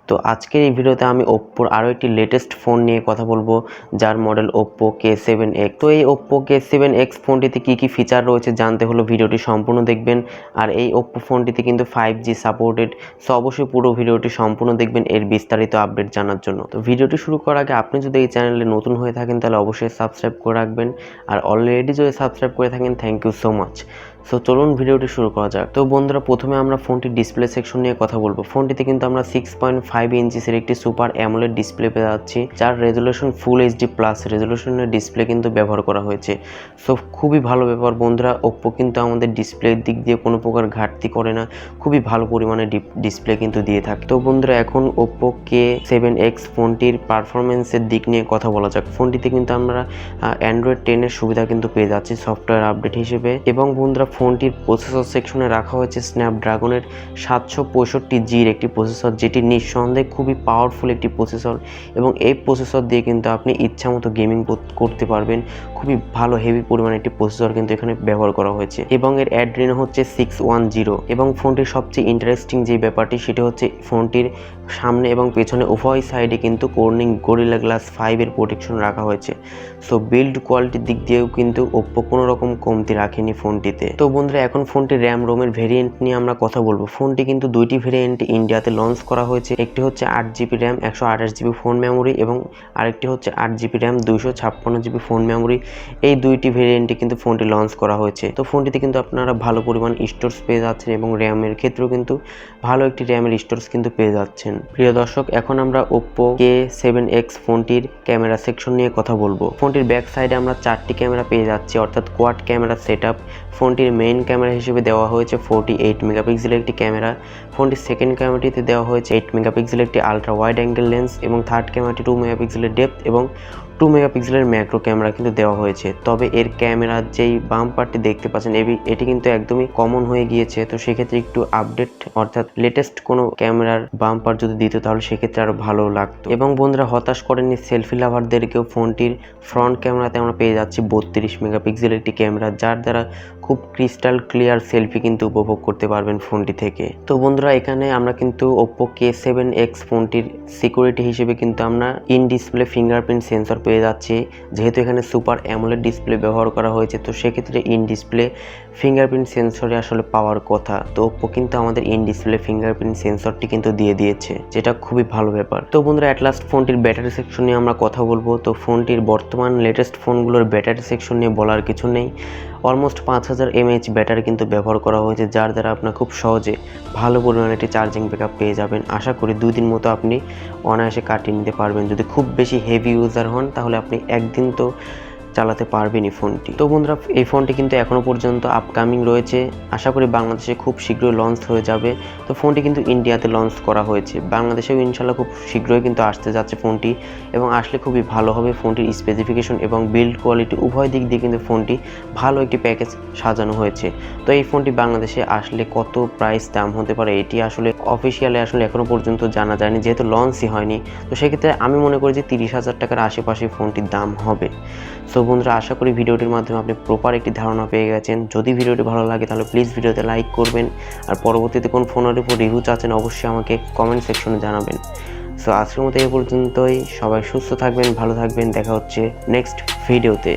তো আজকের এই ভিডিওতে আমি ওপ্পোর আরও একটি লেটেস্ট ফোন নিয়ে কথা বলবো, যার মডেল ওপ্পো k7x। তো এই ওপ্পো k7x ফোনটিতে কী কী ফিচার রয়েছে জানতে হলে ভিডিওটি সম্পূর্ণ দেখবেন। আর এই ওপ্পো ফোনটিতে কিন্তু 5G সাপোর্টেড, সো অবশ্যই পুরো ভিডিওটি সম্পূর্ণ দেখবেন এর বিস্তারিত আপডেট জানার জন্য। তো ভিডিওটি শুরু করার আগে আপনি যদি এই চ্যানেলে নতুন হয়ে থাকেন তাহলে অবশ্যই সাবস্ক্রাইব করে রাখবেন, আর অলরেডি যদি সাবস্ক্রাইব করে থাকেন thank you so much. So চলুন ভিডিওটি শুরু করা যাক। তো বন্ধুরা, প্রথমে আমরা ফোনটির ডিসপ্লে সেকশন নিয়ে কথা বলবো। ফোনটিতে কিন্তু আমরা 6.5 ইঞ্চিসের একটি সুপার অ্যামোলেড ডিসপ্লে পেয়ে যাচ্ছি, যার রেজলিউশন ফুল এইচডি প্লাস রেজলিউশনের ডিসপ্লে কিন্তু ব্যবহার করা হয়েছে। সো খুবই ভালো ব্যাপার বন্ধুরা, ওপ্পো কিন্তু আমাদের ডিসপ্লের দিক দিয়ে কোনো প্রকার ঘাটতি করে না, খুবই ভালো পরিমাণে ডিসপ্লে কিন্তু দিয়ে থাকে। তো বন্ধুরা, এখন ওপ্পো k7x ফোনটির পারফরমেন্সের দিক নিয়ে কথা বলা যাক। ফোনটিতে কিন্তু আমরা অ্যান্ড্রয়েড 10 এর সুবিধা কিন্তু পেয়ে যাচ্ছি সফটওয়্যার আপডেট হিসেবে। এবং বন্ধুরা, ফোনটির প্রসেসর সেকশনে রাখা হয়েছে স্ন্যাপড্রাগনের 765G'র একটি প্রসেসর, যেটি নিঃসন্দেহে খুবই পাওয়ারফুল একটি প্রসেসর। এবং এই প্রসেসর দিয়ে কিন্তু আপনি ইচ্ছামতো গেমিং করতে পারবেন। খুবই ভালো হেভি পরিমাণে একটি প্রসেসর কিন্তু এখানে ব্যবহার করা হয়েছে, এবং এর অ্যাড্রেনো হচ্ছে 610। এবং ফোনটির সবচেয়ে ইন্টারেস্টিং যে ব্যাপারটি সেটি হচ্ছে ফোনটির সামনে এবং পেছনে উভয় সাইডে কিন্তু কর্নিং গরিলা গ্লাস 5 এর প্রোটেকশন রাখা হয়েছে। সো বিল্ড কোয়ালিটির দিক দিয়েও কিন্তু ওপ্পো কোনো রকম কমতি রাখেনি ফোনটিতে। তো বন্ধুরা, এখন ফোনটির র্যাম রোমের ভেরিয়েন্ট নিয়ে আমরা কথা বলবো। ফোনটি কিন্তু দুইটি ভেরিয়েন্ট ইন্ডিয়াতে লঞ্চ করা হয়েছে। একটি হচ্ছে 8GB RAM 128GB phone memory, এবং আরেকটি হচ্ছে 8GB RAM 256GB phone memory. এই দুইটি ভেরিয়েন্টে কিন্তু ফোনটি লঞ্চ করা হয়েছে। তো ফোনটিতে কিন্তু আপনারা ভালো পরিমাণ স্টোরেজ পেয়ে যাচ্ছেন, এবং র্যামের ক্ষেত্রেও কিন্তু ভালো একটি র্যামের স্টোরেজ কিন্তু পেয়ে যাচ্ছেন। প্রিয় দর্শক, এখন আমরা ওপ্পো k7x ফোনটির ক্যামেরা সেকশন নিয়ে কথা বলবো। ফোনটির ব্যাক সাইডে আমরা 4টি ক্যামেরা পেয়ে যাচ্ছি, অর্থাৎ কোয়াড ক্যামেরা সেটআপ। ফোনটির মেইন ক্যামেরা হিসেবে দেওয়া হয়েছে 48 মেগাপিক্সেলের একটি ক্যামেরা। ফোনটির সেকেন্ড ক্যামেরাটিতে দেওয়া হয়েছে 8 মেগাপিক্সেলের একটি আলট্রা ওয়াইড অ্যাঙ্গেল লেন্স, এবং থার্ড ক্যামেরাটি 2 মেগাপিক্সেলের ডেপথ এবং 2 মেগাপিক্সেলের ম্যাক্রো ক্যামেরা কিন্তু দেওয়া হয়েছে। তবে এর ক্যামেরার যেই বাম পার্টটি দেখতে পাচ্ছেন এটি কিন্তু একদমই কমন হয়ে গিয়েছে। তো সেক্ষেত্রে একটু আপডেট অর্থাৎ লেটেস্ট কোনো ক্যামেরার বাম পার্ট যদি দিত তাহলে সেক্ষেত্রে আরও ভালো লাগতো। এবং বন্ধুরা, হতাশ করেনি সেলফি লাভারদেরকেও। ফোনটির ফ্রন্ট ক্যামেরাতে আমরা পেয়ে যাচ্ছি 32 মেগাপিক্সেলের একটি ক্যামেরা, যার দ্বারা খুব ক্রিস্টাল ক্লিয়ার সেলফি কিন্তু উপভোগ করতে পারবেন ফোনটি থেকে। তো বন্ধুরা, এখানে আমরা কিন্তু ওপ্পো k7x ফোনটির সিকিউরিটি হিসেবে কিন্তু আমরা ইন ডিসপ্লে ফিঙ্গারপ্রিন্ট সেন্সর পেয়ে যাচ্ছি। যেহেতু এখানে সুপার অ্যামোলেড ডিসপ্লে ব্যবহার করা হয়েছে, তো সেক্ষেত্রে ইন ডিসপ্লে ফিঙ্গারপ্রিন্ট সেন্সরে আসলে পাওয়ার কথা। তো ওপ্পো কিন্তু আমাদের ইন ডিসপ্লে ফিঙ্গারপ্রিন্ট সেন্সরটি কিন্তু দিয়ে দিয়েছে, যেটা খুবই ভালো ব্যাপার। তো বন্ধুরা, অ্যাট লাস্ট ফোনটির ব্যাটারি সেকশন নিয়ে আমরা কথা বলবো। তো ফোনটির বর্তমান লেটেস্ট ফোনগুলোর ব্যাটারি সেকশন নিয়ে বলার কিছু নেই। অলমোস্ট 5000 mAh ব্যাটারি কিন্তু ব্যবহার করা হয়েছে, যার দ্বারা আপনার খুব সহজে ভালো পরিমাণে একটি চার্জিং ব্যাকআপ পেয়ে যাবেন। আশা করি 2 দিন মতো আপনি অনায়াসে কাটিয়ে নিতে পারবেন। যদি খুব বেশি হেভি ইউজার হন তাহলে আপনি একদিন তো চালাতে পারবেনই ফোনটি। তো বন্ধুরা, এই ফোনটি কিন্তু এখনও পর্যন্ত আপকামিং রয়েছে। আশা করি বাংলাদেশে খুব শীঘ্রই লঞ্চ হয়ে যাবে। তো ফোনটি কিন্তু ইন্ডিয়াতে লঞ্চ করা হয়েছে, বাংলাদেশেও ইনশাল্লাহ খুব শীঘ্রই কিন্তু আসতে যাচ্ছে ফোনটি, এবং আসলে খুবই ভালো হবে। ফোনটির স্পেসিফিকেশন এবং বিল্ড কোয়ালিটি উভয় দিক দিয়ে কিন্তু ফোনটি ভালো একটি প্যাকেজ সাজানো হয়েছে। তো এই ফোনটি বাংলাদেশে আসলে কত প্রাইস দাম হতে পারে এটি আসলে অফিসিয়ালি আসলে এখনও পর্যন্ত জানা যায়নি, যেহেতু লঞ্চই হয়নি। তো সেক্ষেত্রে আমি মনে করি যে 30,000 টাকার আশেপাশে ফোনটির দাম হবে। সো বন্ধুরা, আশা করি ভিডিওটির মাধ্যমে আপনি প্রপার একটি ধারণা পেয়ে গেছেন। যদি ভিডিওটি ভালো লাগে তাহলে প্লিজ ভিডিওতে লাইক করবেন, আর পরবর্তীতে কোন ফোনের উপর রিভিউ চাচ্ছেন অবশ্যই আমাকে কমেন্ট সেকশনে জানাবেন। সো আজকের মতো এই পর্যন্তই। সবাই সুস্থ থাকবেন, ভালো থাকবেন। দেখা হচ্ছে নেক্সট ভিডিওতে।